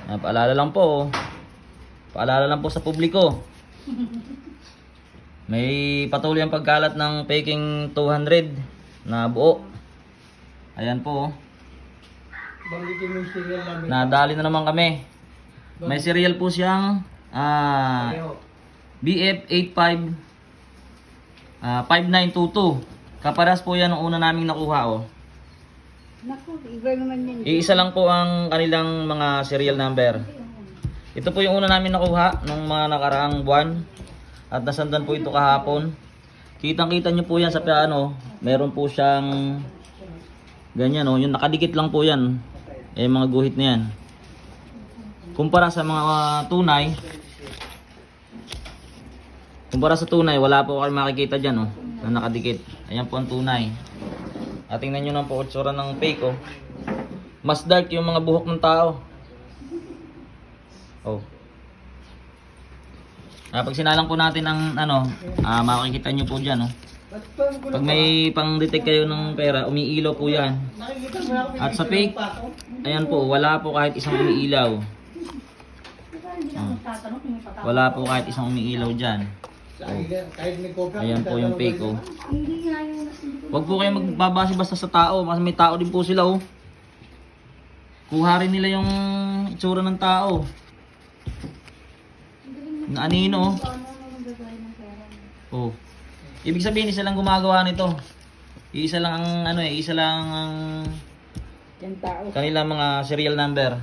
Paalala lang po. Paalala lang po sa publiko. May patuloy ang pagkalat ng peking 200 na buo. Ayan po. Banggitin mo yung serial namin. Nadali na naman kami. May serial po siyang BF85 5922. Kaparas po yan ng una naming nakuha oh. Naku, iba naman yan. Iisa lang po ang kanilang mga serial number. Ito po yung una namin nakuha nung mga nakaraang buwan. At nasandan po ito kahapon. Kitang-kita nyo po yan sa piano. Meron po siyang ganyan oh. Yung nakadikit lang po yan. Eh mga guhit na yan. Kumpara sa mga tunay. Kumpara sa tunay, wala po kayo makikita dyan oh. Na nakadikit. Ayan po ang tunay. At tingnan nyo lang po itsura ng fake oh. Mas dark yung mga buhok ng tao. Oh. Pag sinalang po natin ang ano, makikita nyo po dyan oh. Pag may pang-detect kayo ng pera, umiilaw po yan. At sa fake, ayan po, wala po kahit isang umiilaw. Wala po kahit isang umiilaw dyan. Oh. Ayan po yung fake oh. Huwag po kayo magbabase basta sa tao, kasi may tao din po sila oh. Kuha rin nila yung itsura ng tao. Na anino oh. Ibig sabihin isa lang gumagawa nito. Isa lang ang ano isa lang ang Yan tao. kanila mga serial number.